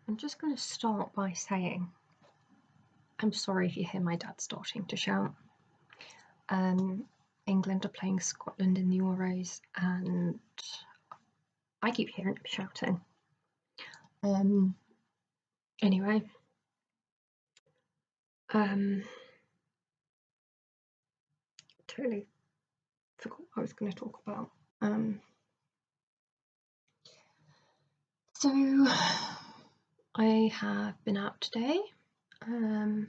I'm just going to start by saying I'm sorry if you hear my dad starting to shout. England are playing Scotland in the Euros, and I keep hearing him shouting. Anyway, totally forgot what I was going to talk about. So I have been out today, and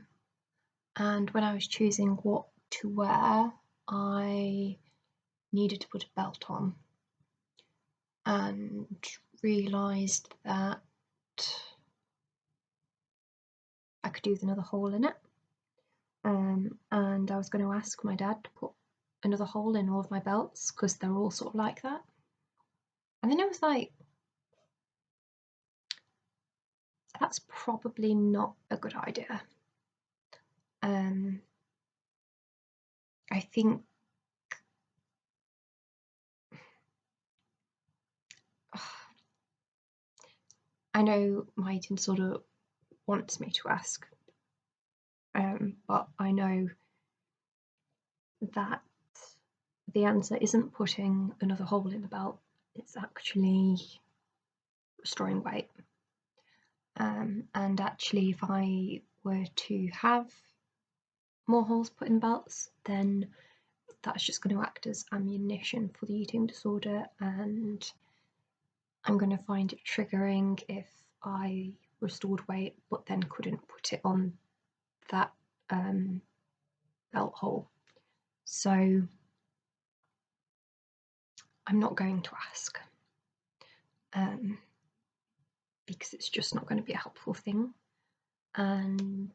when I was choosing what to wear, I needed to put a belt on and realised that I could do with another hole in it. And I was going to ask my dad to put another hole in all of my belts because they're all sort of like that. And then I was like, that's probably not a good idea. I think I know my eating disorder wants me to ask, but I know that the answer isn't putting another hole in the belt, it's actually restoring weight. And actually, if I were to have more holes put in belts, then that's just going to act as ammunition for the eating disorder, and I'm going to find it triggering if I restored weight but then couldn't put it on that belt hole. So I'm not going to ask, because it's just not going to be a helpful thing, and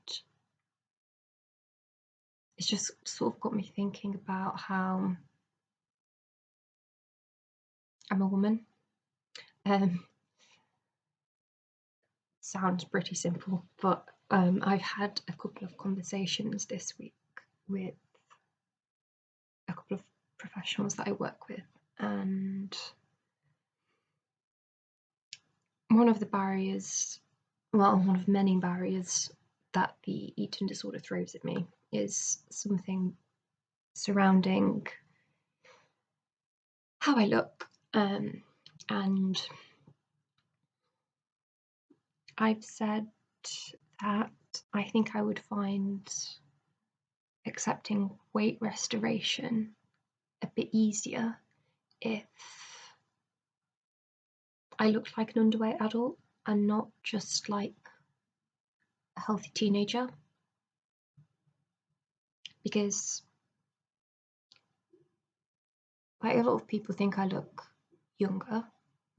it's just sort of got me thinking about how I'm a woman. Sounds pretty simple, but I've had a couple of conversations this week with a couple of professionals that I work with, and one of many barriers that the eating disorder throws at me is something surrounding how I look, and I've said that I think I would find accepting weight restoration a bit easier if I looked like an underweight adult and not just like a healthy teenager, because like a lot of people think I look younger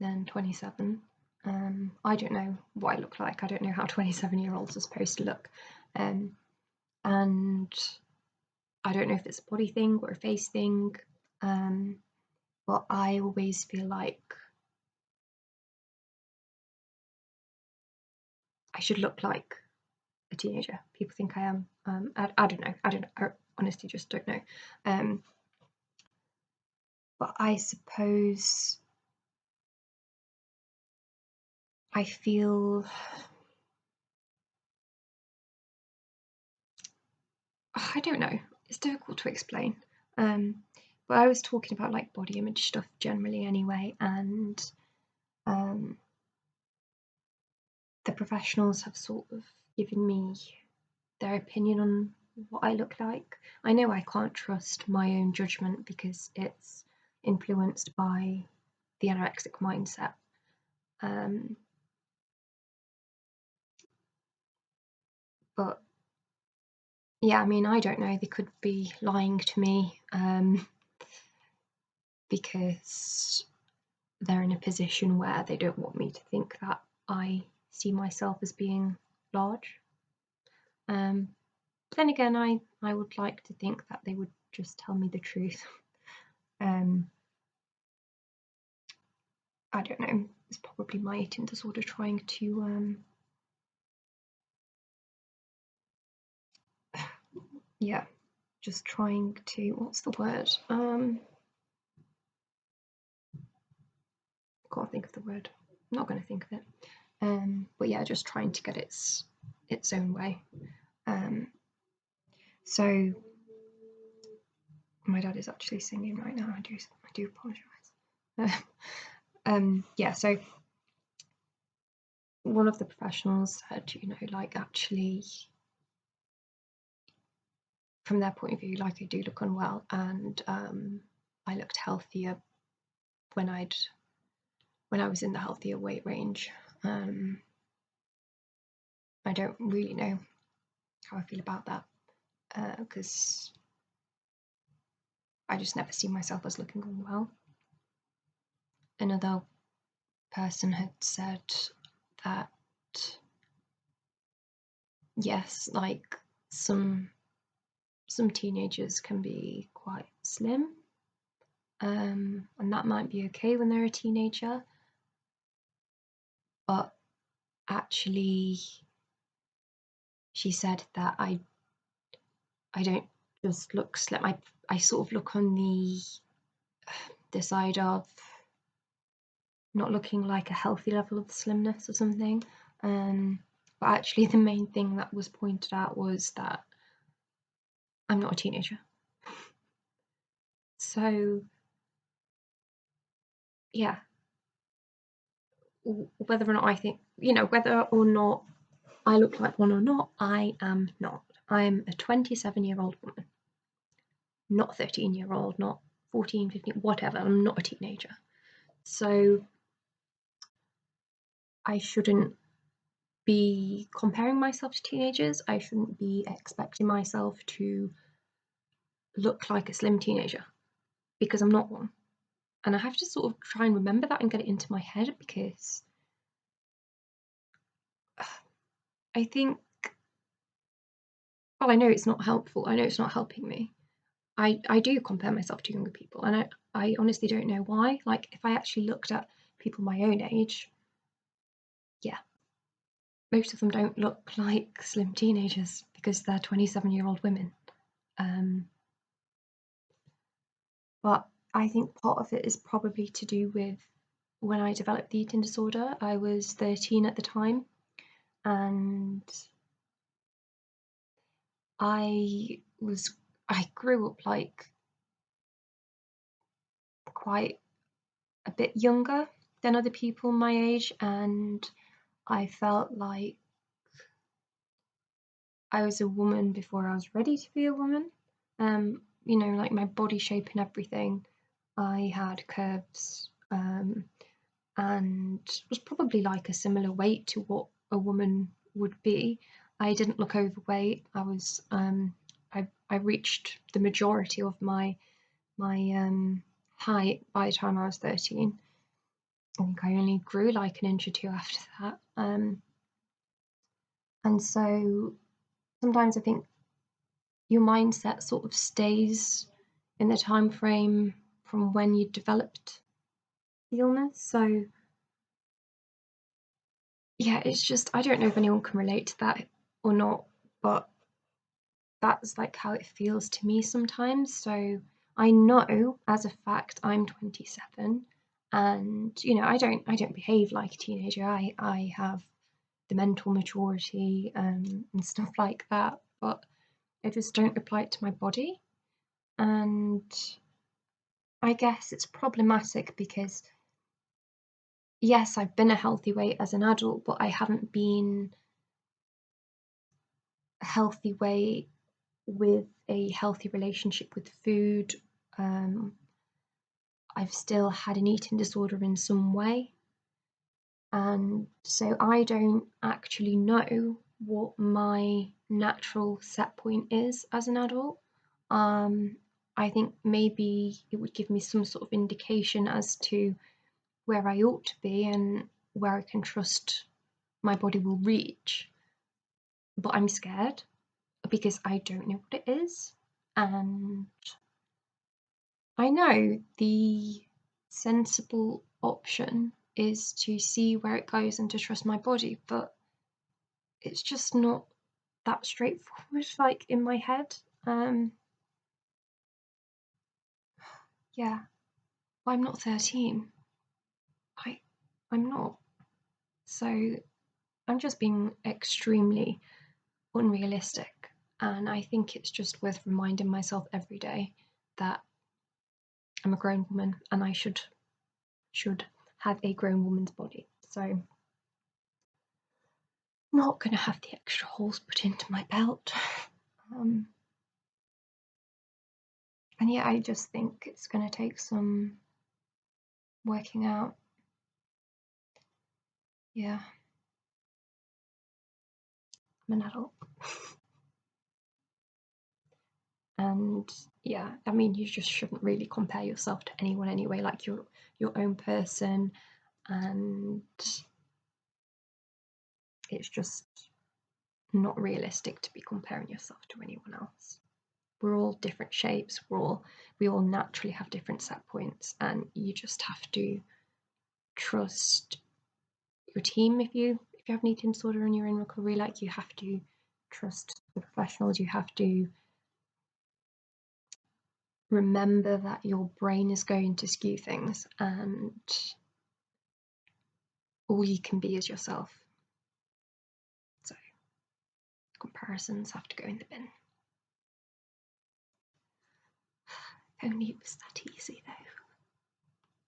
than 27. I don't know what I look like. I don't know how 27-year-olds are supposed to look, and I don't know if it's a body thing or a face thing, but I always feel like I should look like a teenager. People think I am. I don't know. I honestly just don't know. But I suppose I feel I don't know. It's difficult to explain. But I was talking about like body image stuff generally anyway, and the professionals have sort of given me their opinion on what I look like. I know I can't trust my own judgment because it's influenced by the anorexic mindset. But yeah, I mean, I don't know. They could be lying to me, because they're in a position where they don't want me to think that I see myself as being large. But then again, I would like to think that they would just tell me the truth. I don't know. It's probably my eating disorder trying to yeah, just trying to, what's the word? Can't think of the word. I'm not going to think of it. But yeah, just trying to get its own way. So my dad is actually singing right now. I do apologise. Yeah, so one of the professionals said, like, actually, from their point of view, like, I do look unwell, and I looked healthier when I was in the healthier weight range. I don't really know how I feel about that, because I just never see myself as looking unwell. Another person had said that, yes, like, some teenagers can be quite slim, and that might be okay when they're a teenager, but actually she said that I don't just look slim. I sort of look on the side of not looking like a healthy level of slimness or something. But actually the main thing that was pointed out was that I'm not a teenager. So yeah, whether or not I think, whether or not I look like one or not, I am not. I'm a 27-year-old woman, not 13-year-old, not 14, 15, whatever. I'm not a teenager. So I shouldn't be comparing myself to teenagers. I shouldn't be expecting myself to look like a slim teenager, because I'm not one. And I have to sort of try and remember that and get it into my head, because I think, well, I know it's not helpful. I know it's not helping me. I do compare myself to younger people, and I honestly don't know why. Like, if I actually looked at people my own age, yeah, most of them don't look like slim teenagers because they're 27-year-old women. But I think part of it is probably to do with when I developed the eating disorder. I was 13 at the time, and I grew up like quite a bit younger than other people my age, and I felt like I was a woman before I was ready to be a woman. Like my body shape and everything. I had curves, and was probably like a similar weight to what a woman would be. I didn't look overweight. I reached the majority of my height by the time I was 13. I think I only grew like an inch or two after that. And so sometimes I think your mindset sort of stays in the time frame from when you developed the illness. So yeah, it's just, I don't know if anyone can relate to that or not, but that's like how it feels to me sometimes. So I know as a fact I'm 27, and I don't behave like a teenager. I have the mental maturity, and stuff like that, but I just don't apply it to my body. And I guess it's problematic because, yes, I've been a healthy weight as an adult, but I haven't been a healthy weight with a healthy relationship with food. I've still had an eating disorder in some way. And so I don't actually know what my natural set point is as an adult. I think maybe it would give me some sort of indication as to where I ought to be and where I can trust my body will reach. But I'm scared because I don't know what it is. And I know the sensible option is to see where it goes and to trust my body, but it's just not that straightforward, like in my head. Yeah, I'm not 13. I'm not. So I'm just being extremely unrealistic. And I think it's just worth reminding myself every day that I'm a grown woman and I should have a grown woman's body. So I'm not gonna have the extra holes put into my belt. And yeah, I just think it's gonna take some working out. Yeah. I'm an adult. And yeah, I mean, you just shouldn't really compare yourself to anyone anyway. Like, you're your own person, and it's just not realistic to be comparing yourself to anyone else. We're all different shapes. We all naturally have different set points, and you just have to trust your team. If you have an eating disorder and you're in recovery, like, you have to trust the professionals. You have to remember that your brain is going to skew things, and all you can be is yourself. So comparisons have to go in the bin. If only it was that easy though.